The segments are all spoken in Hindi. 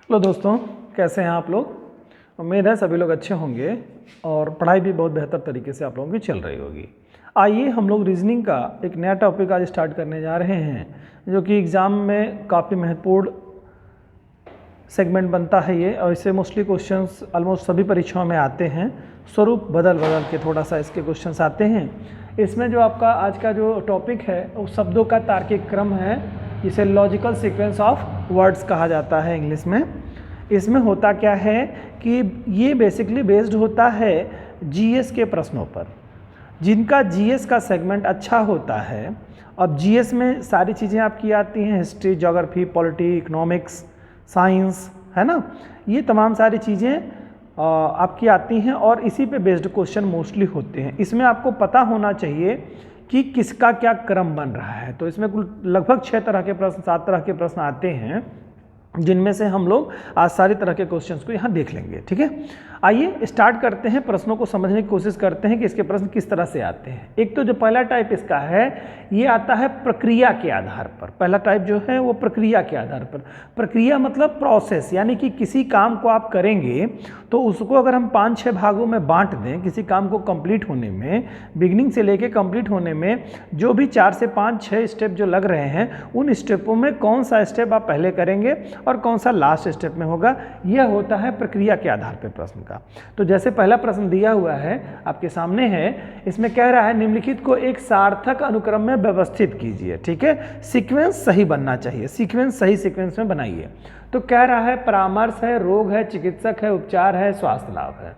हेलो दोस्तों, कैसे हैं आप लोग। उम्मीद है सभी लोग अच्छे होंगे और पढ़ाई भी बहुत बेहतर तरीके से आप लोगों की चल रही होगी। आइए हम लोग रीजनिंग का एक नया टॉपिक आज स्टार्ट करने जा रहे हैं, जो कि एग्ज़ाम में काफ़ी महत्वपूर्ण सेगमेंट बनता है ये, और इससे मोस्टली क्वेश्चंस ऑलमोस्ट सभी परीक्षाओं में आते हैं। स्वरूप बदल बदल के थोड़ा सा इसके क्वेश्चंस आते हैं। इसमें जो आपका आज का जो टॉपिक है वो शब्दों का तार्किक क्रम है, जिसे लॉजिकल सीक्वेंस ऑफ वर्ड्स कहा जाता है इंग्लिश में। इसमें होता क्या है कि ये बेसिकली बेस्ड होता है जीएस के प्रश्नों पर, जिनका जीएस का सेगमेंट अच्छा होता है। अब जीएस में सारी चीज़ें आपकी आती हैं, history, geography, polity, economics, science, है ना। ये तमाम सारी चीज़ें आपकी आती हैं और इसी पे बेस्ड क्वेश्चन मोस्टली होते हैं। इसमें आपको पता होना चाहिए कि किसका क्या क्रम बन रहा है। तो इसमें कुल लगभग 6 तरह के प्रश्न, 7 तरह के प्रश्न आते हैं, जिनमें से हम लोग आज सारी तरह के क्वेश्चंस को यहाँ देख लेंगे। ठीक है, आइए स्टार्ट करते हैं, प्रश्नों को समझने की कोशिश करते हैं कि इसके प्रश्न किस तरह से आते हैं। एक तो जो पहला टाइप इसका है, ये आता है प्रक्रिया के आधार पर। पहला टाइप जो है वो प्रक्रिया के आधार पर। प्रक्रिया मतलब प्रोसेस, यानी कि किसी काम को आप करेंगे तो उसको अगर हम 5-6 भागों में बांट दें, किसी काम को कंप्लीट होने में, बिगिनिंग से लेके कंप्लीट होने में जो भी 4 से 5-6 स्टेप जो लग रहे हैं, उन स्टेपों में कौन सा स्टेप आप पहले करेंगे और कौन सा लास्ट स्टेप में होगा, यह होता है प्रक्रिया के आधार पर प्रश्न का। तो जैसे पहला प्रश्न दिया हुआ है आपके सामने है, इसमें कह रहा है निम्नलिखित को एक सार्थक अनुक्रम में व्यवस्थित कीजिए। ठीक है, सीक्वेंस सही बनना चाहिए, सीक्वेंस सही सीक्वेंस में बनाइए। तो कह रहा है परामर्श है, रोग है, चिकित्सक है, उपचार है, स्वास्थ्य लाभ है।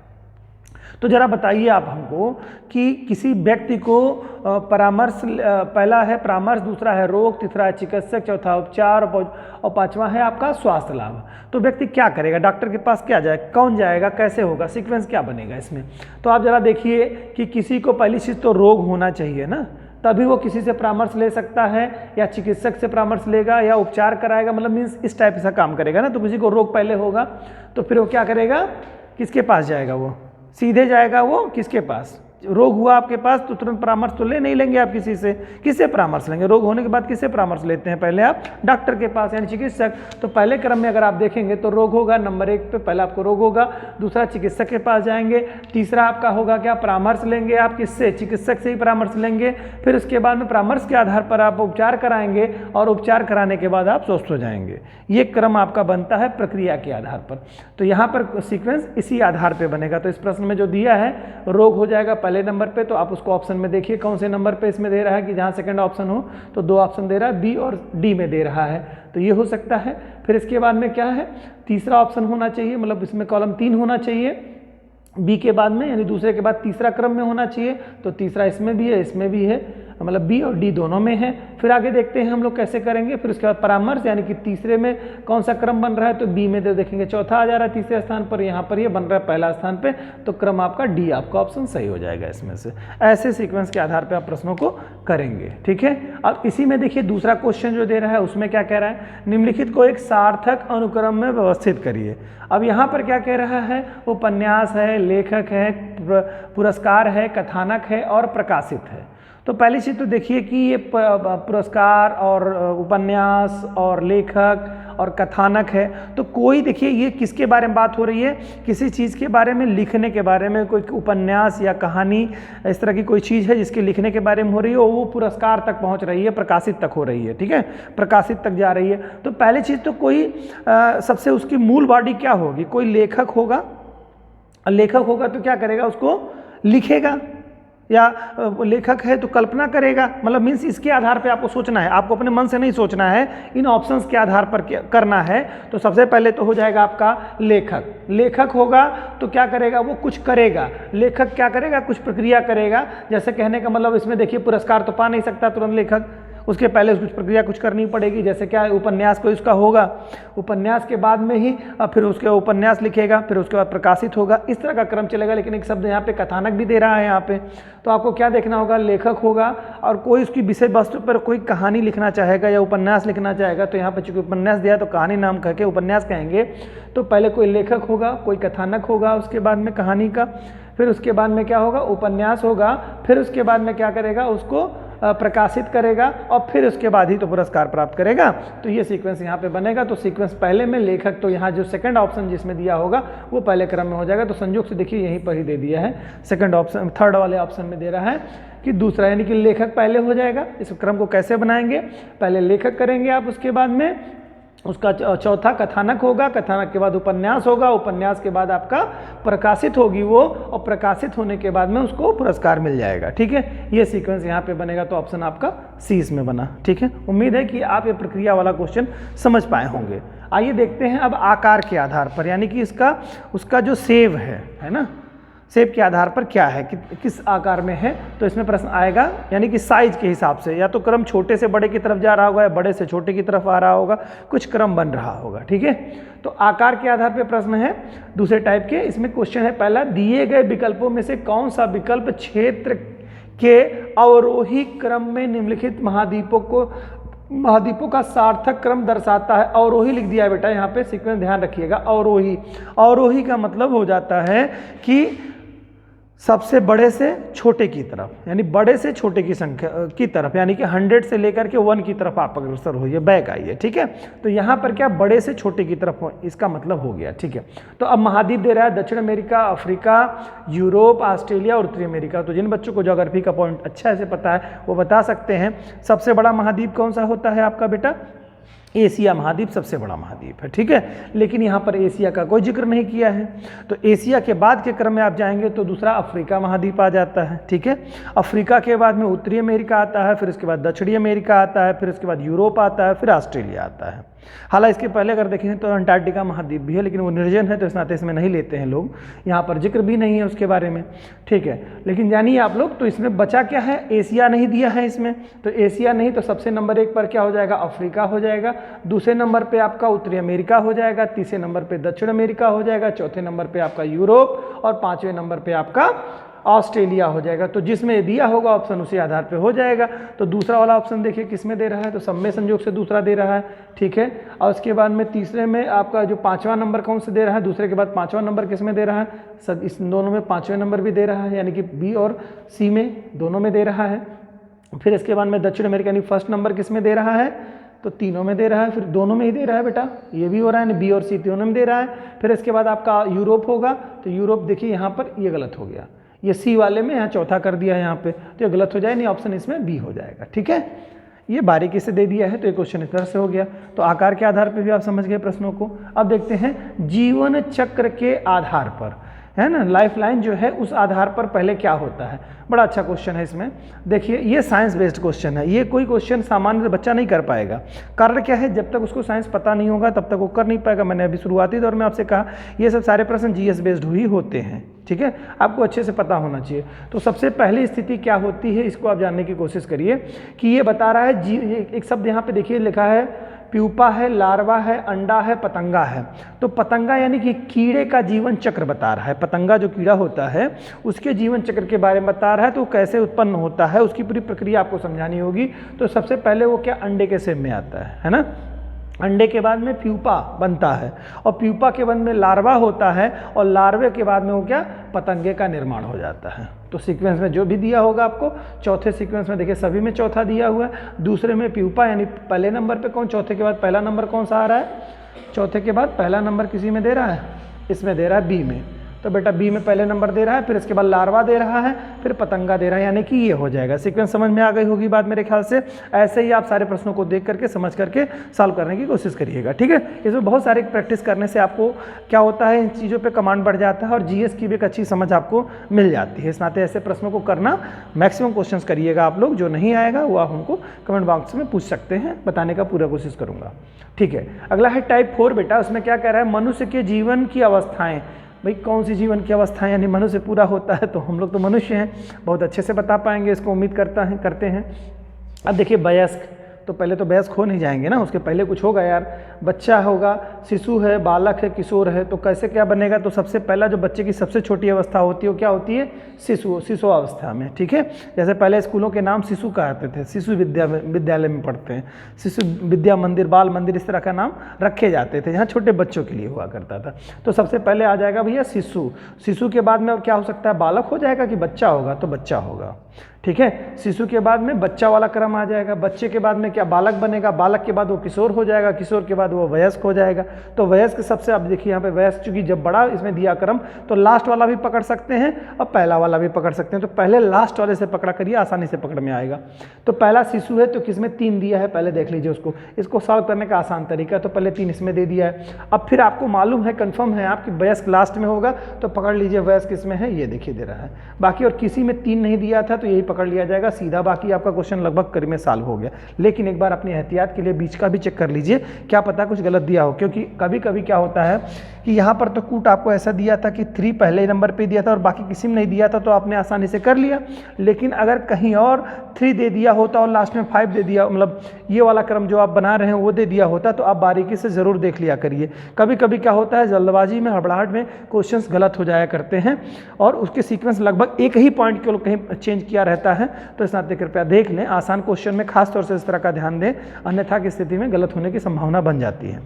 तो जरा बताइए आप हमको कि किसी व्यक्ति को परामर्श, पहला है परामर्श, दूसरा है रोग, तीसरा है चिकित्सक, चौथा उपचार और पांचवा है आपका स्वास्थ्य लाभ। तो व्यक्ति क्या करेगा, डॉक्टर के पास क्या जाएगा, कौन जाएगा, कैसे होगा, सीक्वेंस क्या बनेगा इसमें। तो आप जरा देखिए कि किसी को पहली चीज़ तो रोग होना चाहिए ना, तभी वो किसी से परामर्श ले सकता है, या चिकित्सक से परामर्श लेगा, या उपचार कराएगा, मतलब मीन्स इस टाइप से काम करेगा ना। तो किसी को रोग पहले होगा तो फिर वो क्या करेगा, किसके पास जाएगा, वो सीधे जाएगा वो किसके पास। रोग हुआ आपके पास तो तुरंत परामर्श तो ले नहीं लेंगे आप किसी से, किससे परामर्श लेंगे। रोग होने के बाद किससे परामर्श लेते हैं, पहले आप डॉक्टर के पास यानी चिकित्सक। तो पहले क्रम में अगर आप देखेंगे तो रोग होगा नंबर 1 पे, पहले आपको रोग होगा, दूसरा चिकित्सक के पास जाएंगे, तीसरा आपका होगा क्या, परामर्श लेंगे आप किससे, चिकित्सक से ही परामर्श लेंगे। फिर उसके बाद में परामर्श के आधार पर आप उपचार कराएंगे और उपचार कराने के बाद आप स्वस्थ हो जाएंगे। ये क्रम आपका बनता है प्रक्रिया के आधार पर। तो यहाँ पर सीक्वेंस इसी आधार पर बनेगा। तो इस प्रश्न में जो दिया है रोग हो जाएगा पहले नंबर पे, तो आप उसको ऑप्शन में देखिए कौन से नंबर पे इसमें दे रहा है, कि जहां सेकंड ऑप्शन हो तो 2 ऑप्शन दे रहा है, बी और डी में दे रहा है, तो ये हो सकता है। फिर इसके बाद में क्या है, तीसरा ऑप्शन होना चाहिए, मतलब इसमें कॉलम 3 होना चाहिए बी के बाद में, यानी दूसरे के बाद तीसरा क्रम में होना चाहिए। तो तीसरा इसमें भी है, इसमें भी है, मतलब बी और डी दोनों में है। फिर आगे देखते हैं हम लोग कैसे करेंगे। फिर उसके बाद परामर्श, यानी कि तीसरे में कौन सा क्रम बन रहा है, तो बी में तो देखेंगे चौथा आ जा रहा है तीसरे स्थान पर, यहाँ पर ये बन रहा है पहला स्थान पे, तो क्रम आपका डी, आपका ऑप्शन सही हो जाएगा इसमें से। ऐसे सीक्वेंस के आधार पर आप प्रश्नों को करेंगे। ठीक है, अब इसी में देखिए दूसरा क्वेश्चन जो दे रहा है उसमें क्या कह रहा है, निम्नलिखित को एक सार्थक अनुक्रम में व्यवस्थित करिए। अब यहाँ पर क्या कह रहा है, उपन्यास है, लेखक है, पुरस्कार है, कथानक है और प्रकाशित है। तो पहली चीज़ तो देखिए कि ये पुरस्कार और उपन्यास और लेखक और कथानक है, तो कोई देखिए ये किसके बारे में बात हो रही है, किसी चीज़ के बारे में, लिखने के बारे में, कोई उपन्यास या कहानी इस तरह की कोई चीज़ है जिसके लिखने के बारे में हो रही है, वो पुरस्कार तक पहुंच रही है, प्रकाशित तक हो रही है। ठीक है, प्रकाशित तक जा रही है। तो पहली चीज़ तो कोई सबसे उसकी मूल बॉडी क्या होगी, कोई लेखक होगा। लेखक होगा तो क्या करेगा, उसको लिखेगा, या लेखक है तो कल्पना करेगा, मतलब मीन्स इसके आधार पे आपको सोचना है, आपको अपने मन से नहीं सोचना है, इन ऑप्शंस के आधार पर करना है। तो सबसे पहले तो हो जाएगा आपका लेखक। लेखक होगा तो क्या करेगा, वो कुछ करेगा। लेखक क्या करेगा, कुछ प्रक्रिया करेगा। जैसे कहने का मतलब इसमें देखिए पुरस्कार तो पा नहीं सकता तुरंत लेखक, उसके पहले कुछ प्रक्रिया कुछ करनी पड़ेगी। जैसे क्या उपन्यास कोई उसका होगा, उपन्यास के बाद में ही फिर उसके उपन्यास लिखेगा, फिर उसके बाद प्रकाशित होगा, इस तरह का क्रम चलेगा। लेकिन एक शब्द यहाँ पे कथानक भी दे रहा है यहाँ पे, तो आपको क्या देखना होगा, लेखक होगा और कोई उसकी विषय वस्तु पर कोई कहानी लिखना चाहेगा या उपन्यास लिखना चाहेगा। तो यहाँ पर चूंकि उपन्यास दिया तो कहानी नाम करके उपन्यास कहेंगे। तो पहले कोई लेखक होगा, कोई कथानक होगा, उसके बाद में कहानी का, फिर उसके बाद में क्या होगा, उपन्यास होगा, फिर उसके बाद में क्या करेगा, उसको प्रकाशित करेगा और फिर उसके बाद ही तो पुरस्कार प्राप्त करेगा। तो ये सीक्वेंस यहाँ पे बनेगा। तो सीक्वेंस पहले में लेखक, तो यहाँ जो सेकंड ऑप्शन जिसमें दिया होगा वो पहले क्रम में हो जाएगा। तो संयोग से देखिए यहीं पर ही दे दिया है, सेकंड ऑप्शन, थर्ड वाले ऑप्शन में दे रहा है कि दूसरा, यानी कि लेखक पहले हो जाएगा। इस क्रम को कैसे बनाएंगे, पहले लेखक करेंगे आप, उसके बाद में उसका चौथा कथानक होगा, कथानक के बाद उपन्यास होगा, उपन्यास के बाद आपका प्रकाशित होगी वो, और प्रकाशित होने के बाद में उसको पुरस्कार मिल जाएगा। ठीक है, ये सीक्वेंस यहाँ पे बनेगा। तो ऑप्शन आपका सी इसमें बना। ठीक है, उम्मीद है कि आप ये प्रक्रिया वाला क्वेश्चन समझ पाए होंगे। आइए देखते हैं अब आकार के आधार पर, यानी कि उसका जो सेव है ना, सेब के आधार पर क्या है, किस आकार में है। तो इसमें प्रश्न आएगा, यानी कि साइज के हिसाब से, या तो क्रम छोटे से बड़े की तरफ जा रहा होगा या बड़े से छोटे की तरफ आ रहा होगा, कुछ क्रम बन रहा होगा। ठीक है, तो आकार के आधार पर प्रश्न है दूसरे टाइप के। इसमें क्वेश्चन है पहला, दिए गए विकल्पों में से कौन सा विकल्प क्षेत्र के अवरोही क्रम में निम्नलिखित महाद्वीपों का सार्थक क्रम दर्शाता है। अवरोही लिख दिया है बेटा यहाँ पे, सीक्वेंस ध्यान रखिएगा। अवरोही का मतलब हो जाता है कि सबसे बड़े से छोटे की तरफ, यानी बड़े से छोटे की संख्या की तरफ, यानी कि 100 से लेकर के 1 की तरफ आप अग्रसर होइए, बैक आइए। ठीक है, तो यहाँ पर क्या, बड़े से छोटे की तरफ हो, इसका मतलब हो गया। ठीक है, तो अब महाद्वीप दे रहा है दक्षिण अमेरिका, अफ्रीका, यूरोप, ऑस्ट्रेलिया और उत्तरी अमेरिका। तो जिन बच्चों को ज्योग्राफी का पॉइंट अच्छा से पता है वो बता सकते हैं सबसे बड़ा महाद्वीप कौन सा होता है आपका बेटा, एशिया महाद्वीप सबसे बड़ा महाद्वीप है। ठीक है, लेकिन यहाँ पर एशिया का कोई जिक्र नहीं किया है। तो एशिया के बाद के क्रम में आप जाएंगे तो दूसरा अफ्रीका महाद्वीप आ जाता है। ठीक है, अफ्रीका के बाद में उत्तरी अमेरिका आता है, फिर उसके बाद दक्षिणी अमेरिका आता है, फिर उसके बाद यूरोप आता है, फिर ऑस्ट्रेलिया आता है। हालांकि इसके पहले अगर देखें तो अंटार्कटिका महाद्वीप भी है, लेकिन वो निर्जन है तो इस नाते इसमें नहीं लेते हैं लोग, यहाँ पर जिक्र भी नहीं है उसके बारे में। ठीक है, लेकिन जानिए आप लोग, तो इसमें बचा क्या है, एशिया नहीं दिया है इसमें। तो एशिया नहीं, तो सबसे नंबर 1 पर क्या हो जाएगा, अफ्रीका हो जाएगा। दूसरे नंबर पे आपका उत्तरी अमेरिका हो जाएगा, तीसरे नंबर पे दक्षिण अमेरिका हो जाएगा, चौथे नंबर पे आपका यूरोप और पांचवें नंबर पे आपका ऑस्ट्रेलिया हो जाएगा। तो जिसमें दिया होगा ऑप्शन उसी आधार पे हो जाएगा। तो दूसरा वाला ऑप्शन देखिए किसमें दे रहा है, तो सब में संयोग से दूसरा दे रहा है। ठीक है, और उसके बाद में तीसरे में आपका जो 5वां नंबर कौन से दे रहा है, दूसरे के बाद 5वां नंबर किसमें दे रहा है, सब इस दोनों में 5वें नंबर भी दे रहा है, यानी कि बी और सी में दोनों में दे रहा है। फिर इसके बाद में दक्षिण अमेरिका यानी फर्स्ट नंबर किसमें दे रहा है, तो तीनों में दे रहा है, फिर दोनों में ही दे रहा है बेटा, ये भी हो रहा है, बी और सी दोनों में दे रहा है। फिर इसके बाद आपका यूरोप होगा, तो यूरोप देखिए यहाँ पर ये गलत हो गया, ये सी वाले में यहाँ चौथा कर दिया है यहाँ पे, तो ये गलत हो जाए, नहीं ऑप्शन इसमें बी हो जाएगा। ठीक है, ये बारीकी से दे दिया है, तो ये क्वेश्चन इस तरह से हो गया। तो आकार के आधार पर भी आप समझ गए प्रश्नों को। अब देखते हैं जीवन चक्र के आधार पर, है ना, लाइफ लाइन जो है उस आधार पर पहले क्या होता है। बड़ा अच्छा क्वेश्चन है इसमें। देखिए ये साइंस बेस्ड क्वेश्चन है, ये कोई क्वेश्चन सामान्य बच्चा नहीं कर पाएगा। कारण क्या है, जब तक उसको साइंस पता नहीं होगा तब तक वो कर नहीं पाएगा। मैंने अभी शुरुआती दौर में आपसे कहा ये सब सारे प्रश्न जीएस बेस्ड ही होते हैं। ठीक है, आपको अच्छे से पता होना चाहिए। तो सबसे पहली स्थिति क्या होती है इसको आप जानने की कोशिश करिए कि ये बता रहा है एक शब्द यहाँ पे देखिए लिखा है, प्यूपा है, लार्वा है, अंडा है, पतंगा है। तो पतंगा यानी कि कीड़े का जीवन चक्र बता रहा है। पतंगा जो कीड़ा होता है उसके जीवन चक्र के बारे में बता रहा है, तो कैसे उत्पन्न होता है उसकी पूरी प्रक्रिया आपको समझानी होगी। तो सबसे पहले वो क्या, अंडे के सेब में आता है ना। अंडे के बाद में प्यूपा बनता है और प्यूपा के बाद में लार्वा होता है और लार्वे के बाद में वो क्या, पतंगे का निर्माण हो जाता है। तो सीक्वेंस में जो भी दिया होगा आपको, चौथे सीक्वेंस में देखिए सभी में चौथा दिया हुआ है। दूसरे में प्यूपा यानी पहले नंबर पे कौन, चौथे के बाद पहला नंबर कौन सा आ रहा है, चौथे के बाद पहला नंबर किसी में दे रहा है, इसमें दे रहा है बी में। तो बेटा बी में पहले नंबर दे रहा है, फिर इसके बाद लार्वा दे रहा है, फिर पतंगा दे रहा है, यानी कि ये हो जाएगा। सीक्वेंस समझ में आ गई होगी बात मेरे ख्याल से। ऐसे ही आप सारे प्रश्नों को देख करके समझ करके सॉल्व करने की कोशिश करिएगा। ठीक है, इसमें बहुत सारे प्रैक्टिस करने से आपको क्या होता है, इन चीज़ों पे कमांड बढ़ जाता है और जीएस की भी एक अच्छी समझ आपको मिल जाती है। इस नाते ऐसे प्रश्नों को करना, मैक्सिमम क्वेश्चंस करिएगा आप लोग। जो नहीं आएगा वो आप हमको कमेंट बॉक्स में पूछ सकते हैं, बताने का पूरा कोशिश करूँगा। ठीक है, अगला है टाइप 4 बेटा। उसमें क्या कह रहा है, मनुष्य के जीवन की अवस्थाएँ। भाई कौन सी जीवन की अवस्थाएं, यानी मनुष्य पूरा होता है तो हम लोग तो मनुष्य हैं, बहुत अच्छे से बता पाएंगे इसको, उम्मीद करते हैं। अब देखिए वयस्क, तो पहले तो वयस्क हो नहीं जाएंगे ना, उसके पहले कुछ होगा यार, बच्चा होगा, शिशु है, बालक है, किशोर है, तो कैसे क्या बनेगा? तो सबसे पहला जो बच्चे की सबसे छोटी अवस्था होती है वो क्या होती है? शिशु अवस्था में, ठीक है। जैसे पहले स्कूलों के नाम शिशु कहते थे, शिशु विद्यालय में पढ़ते हैं, शिशु विद्या मंदिर, बाल मंदिर, इस तरह का नाम रखे जाते थे, जहाँ छोटे बच्चों के लिए हुआ करता था। तो सबसे पहले आ जाएगा भैया शिशु। शिशु के बाद में क्या हो सकता है? बालक हो जाएगा कि बच्चा होगा? तो बच्चा होगा, ठीक है। शिशु के बाद में बच्चा वाला क्रम आ जाएगा, बच्चे के बाद में क्या? बालक बनेगा, बालक के बाद वो किशोर हो जाएगा, किशोर के बाद वो वयस्क हो जाएगा। तो वयस्क सबसे, अब देखिए यहाँ पे वयस्क चूंकि जब बड़ा इसमें दिया क्रम, तो लास्ट वाला भी पकड़ सकते हैं और पहला वाला भी पकड़ सकते हैं। तो पहले लास्ट वाले से पकड़ा करिए, आसानी से पकड़ में आएगा। तो पहला शिशु है, तो किसमें 3 दिया है? पहले देख लीजिए उसको, इसको सॉल्व करने का आसान तरीका, तो पहले 3 इसमें दे दिया है। अब फिर आपको मालूम है, कन्फर्म है आपकी वयस्क लास्ट में होगा, तो पकड़ लीजिए वयस्क किसमें है, ये देखिए दे रहा है। बाकी और किसी में 3 नहीं दिया था तो यही पकड़ लिया जाएगा सीधा। बाकी आपका क्वेश्चन लगभग करीब में सॉल्व हो गया। लेकिन एक बार अपनी एहतियात के लिए बीच का भी चेक कर लीजिए, क्या पता कुछ गलत दिया हो, क्योंकि कभी कभी क्या होता है कि यहाँ पर तो कूट आपको ऐसा दिया था कि 3 पहले नंबर पे दिया था और बाकी किसी में नहीं दिया था, तो आपने आसानी से कर लिया। लेकिन अगर कहीं और 3 दे दिया होता और लास्ट में 5 दे दिया, मतलब ये वाला क्रम जो आप बना रहे हैं वो दे दिया होता, तो आप बारीकी से ज़रूर देख लिया करिए। कभी कभी क्या होता है, जल्दबाजी में, हड़बड़ाहट में क्वेश्चंस गलत हो जाया करते हैं और उसके सीक्वेंस लगभग एक ही पॉइंट के कहीं चेंज किया रहता है। तो इस नाते कृपया देख लें, आसान क्वेश्चन में खास तौर से इस तरह का ध्यान दें, अन्यथा की स्थिति में गलत होने की संभावना बन जाती है।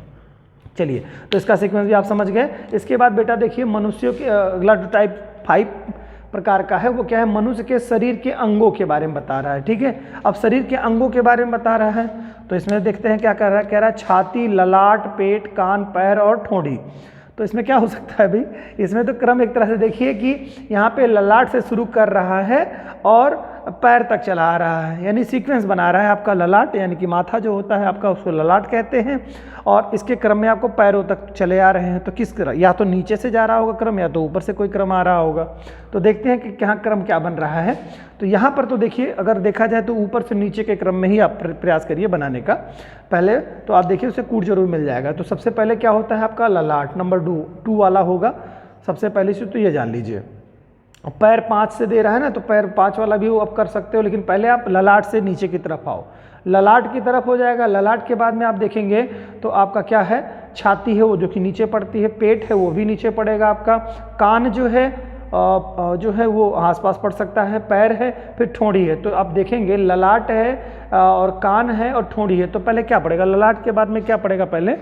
चलिए, तो इसका सीक्वेंस भी आप समझ गए। इसके बाद बेटा देखिए, मनुष्यों के अगला टाइप 5 प्रकार का है, वो क्या है? मनुष्य के शरीर के अंगों के बारे में बता रहा है, ठीक है। अब शरीर के अंगों के बारे में बता रहा है, तो इसमें देखते हैं क्या कर रहा है। कह रहा है छाती, ललाट, पेट, कान, पैर और ठोड़ी। तो इसमें क्या हो सकता है भाई? इसमें तो क्रम एक तरह से देखिए कि यहाँ पे ललाट से शुरू कर रहा है और पैर तक चला रहा है, यानी सीक्वेंस बना रहा है आपका ललाट, यानी कि माथा जो होता है आपका उसको ललाट कहते हैं, और इसके क्रम में आपको पैरों तक चले आ रहे हैं। तो किस क्रम? या तो नीचे से जा रहा होगा क्रम, या तो ऊपर से कोई क्रम आ रहा होगा। तो देखते हैं कि यहाँ क्रम क्या बन रहा है। तो यहाँ पर तो देखिए, अगर देखा जाए तो ऊपर से नीचे के क्रम में ही आप प्रयास करिए बनाने का। पहले तो आप देखिए उसे कूट जरूर मिल जाएगा। तो सबसे पहले क्या होता है आपका? ललाट, नंबर 2 वाला होगा सबसे पहले से, तो ये जान लीजिए। और पैर 5 से दे रहा है ना, तो पैर 5 वाला भी वो आप कर सकते हो, लेकिन पहले आप ललाट से नीचे की तरफ आओ, ललाट की तरफ हो जाएगा। ललाट के बाद में आप देखेंगे तो आपका क्या है? छाती है वो जो कि नीचे पड़ती है, पेट है वो भी नीचे पड़ेगा आपका, कान जो है वो आसपास पड़ सकता है, पैर है, फिर ठोड़ी है। तो आप देखेंगे ललाट है और कान है और ठोड़ी है, तो पहले क्या पड़ेगा? ललाट के बाद में क्या पड़ेगा? पहले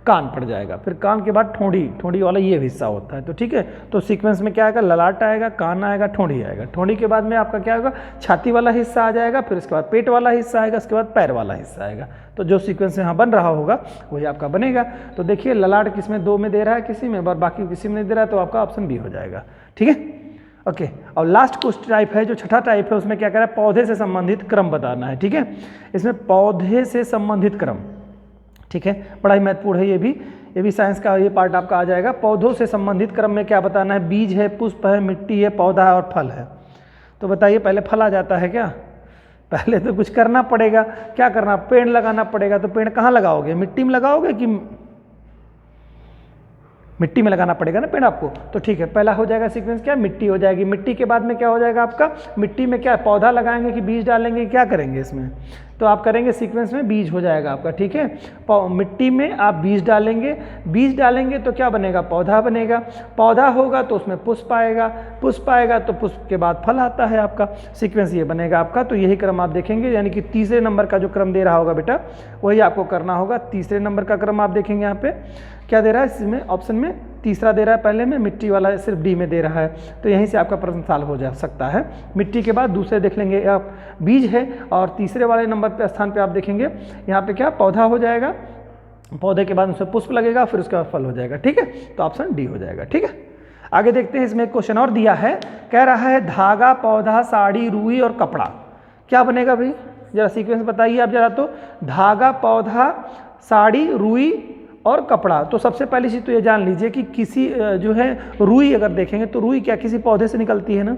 कान पड़ जाएगा, फिर कान के बाद ठोड़ी वाला ये हिस्सा होता है। तो ठीक है, तो सीक्वेंस में क्या आएगा? ललाट आएगा, कान आएगा, ठोड़ी आएगा। ठोड़ी के बाद में आपका क्या होगा? छाती वाला हिस्सा आ जाएगा, फिर इसके बाद पेट वाला हिस्सा आएगा, उसके बाद पैर वाला हिस्सा आएगा। तो जो सीक्वेंस यहाँ बन रहा होगा वही आपका बनेगा। तो देखिए ललाट किसमें 2 में दे रहा है, किसी में, और बाकी किसी में नहीं दे रहा है, तो आपका ऑप्शन बी हो जाएगा। ठीक है, ओके। और लास्ट क्वेश्चन टाइप है जो छठा टाइप है, उसमें क्या कह रहा है? पौधे से संबंधित क्रम बताना है। ठीक है, इसमें पौधे से संबंधित क्रम, ठीक है, बड़ा ही महत्वपूर्ण है ये भी साइंस का ये पार्ट आपका आ जाएगा। पौधों से संबंधित क्रम में क्या बताना है? बीज है, पुष्प है, मिट्टी है, पौधा है और फल है। तो बताइए पहले फल आ जाता है क्या? पहले तो कुछ करना पड़ेगा। क्या करना? पेड़ लगाना पड़ेगा। तो पेड़ कहाँ लगाओगे? मिट्टी में लगाओगे कि मिट्टी में लगाना पड़ेगा ना पेड़ आपको। तो ठीक है, पहला हो जाएगा सीक्वेंस क्या? मिट्टी हो जाएगी। मिट्टी के बाद में क्या हो जाएगा आपका? मिट्टी में क्या पौधा लगाएंगे कि बीज डालेंगे, क्या करेंगे इसमें? तो आप करेंगे सीक्वेंस में बीज हो जाएगा आपका। ठीक है, मिट्टी में आप बीज डालेंगे, बीज डालेंगे तो क्या बनेगा? पौधा बनेगा। पौधा होगा तो उसमें पुष्प आएगा, पुष्प आएगा तो पुष्प के बाद फल आता है आपका। सीक्वेंस ये बनेगा आपका। तो यही क्रम आप देखेंगे, यानी कि तीसरे नंबर का जो क्रम दे रहा होगा बेटा वही आपको करना होगा। तीसरे नंबर का क्रम आप देखेंगे यहाँ पे क्या दे रहा है, इसमें ऑप्शन में तीसरा दे रहा है, पहले में मिट्टी वाला सिर्फ डी में दे रहा है। तो यहीं से आपका प्रश्न सॉल्व हो जा सकता है। मिट्टी के बाद दूसरे देख लेंगे आप बीज है, और तीसरे वाले नंबर पे स्थान पे आप देखेंगे यहाँ पे क्या पौधा हो जाएगा, पौधे के बाद उसमें पुष्प लगेगा, फिर उसके बाद फल हो जाएगा। ठीक है, तो ऑप्शन डी हो जाएगा। ठीक है, आगे देखते हैं। इसमें एक क्वेश्चन और दिया है, कह रहा है धागा, पौधा, साड़ी, रुई और कपड़ा। क्या बनेगा भाई? जरा सीक्वेंस बताइए आप जरा। तो धागा, पौधा, साड़ी, रुई और कपड़ा। तो सबसे पहली चीज़ तो ये जान लीजिए कि किसी जो है रुई अगर देखेंगे तो रुई क्या किसी पौधे से निकलती है ना,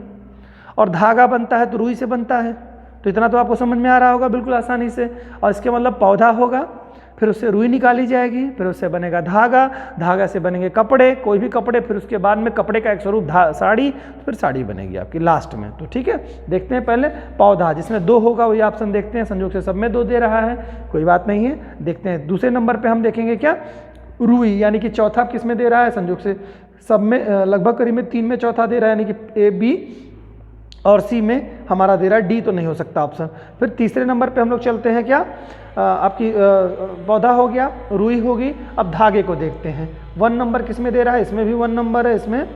और धागा बनता है तो रुई से बनता है। तो इतना तो आपको समझ में आ रहा होगा बिल्कुल आसानी से। और इसके मतलब पौधा होगा, फिर उससे रुई निकाली जाएगी, फिर उससे बनेगा धागा, धागा से बनेंगे कपड़े, कोई भी कपड़े, फिर उसके बाद में कपड़े का एक स्वरूप साड़ी, फिर साड़ी बनेगी आपकी लास्ट में। तो ठीक है, देखते हैं पहले पौधा, जिसमें 2 होगा वही ऑप्शन देखते हैं। संयोग से सब में 2 दे रहा है, कोई बात नहीं है। देखते हैं दूसरे नंबर पे हम देखेंगे क्या, रुई, यानी कि चौथा किस में दे रहा है, संयोग से सब में लगभग करीब में 3 में चौथा दे रहा है, यानी कि ए बी और सी में हमारा दे रहा है डी, तो नहीं हो सकता ऑप्शन। फिर तीसरे नंबर पे हम लोग चलते हैं, क्या आपकी पौधा हो गया, रुई होगी। अब धागे को देखते हैं, 1 नंबर किस में दे रहा है, इसमें भी 1 नंबर है, इसमें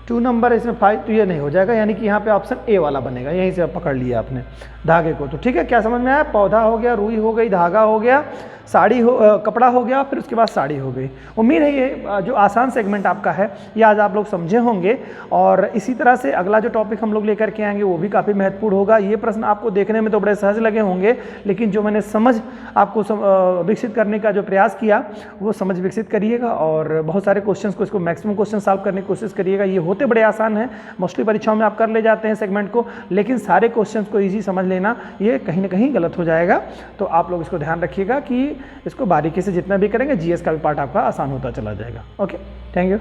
2 नंबर है, इसमें 5, तो ये नहीं हो जाएगा, यानी कि यहाँ पे ऑप्शन ए वाला बनेगा। यहीं से पकड़ लिया आपने धागे को। तो ठीक है, क्या समझ में आया, पौधा हो गया, रुई हो गई, धागा हो गया, साड़ी हो कपड़ा हो गया, फिर उसके बाद साड़ी हो गई। उम्मीद है ये जो आसान सेगमेंट आपका है ये आज आप लोग समझे होंगे। और इसी तरह से अगला जो टॉपिक हम लोग लेकर के आएंगे वो भी काफ़ी महत्वपूर्ण होगा। ये प्रश्न आपको देखने में तो बड़े सहज लगे होंगे, लेकिन जो मैंने समझ आपको विकसित करने का जो प्रयास किया वो समझ विकसित करिएगा, और बहुत सारे क्वेश्चन को, इसको मैक्सिमम क्वेश्चन सॉल्व करने की कोशिश करिएगा। ये होते बड़े आसान हैं, मोस्टली परीक्षाओं में आप कर ले जाते हैं सेगमेंट को, लेकिन सारे क्वेश्चन को ईजी समझ लेना ये कहीं ना कहीं गलत हो जाएगा। तो आप लोग इसको ध्यान रखिएगा कि इसको बारीकी से जितना भी करेंगे जीएस का भी पार्ट आपका आसान होता चला जाएगा। Okay, thank you.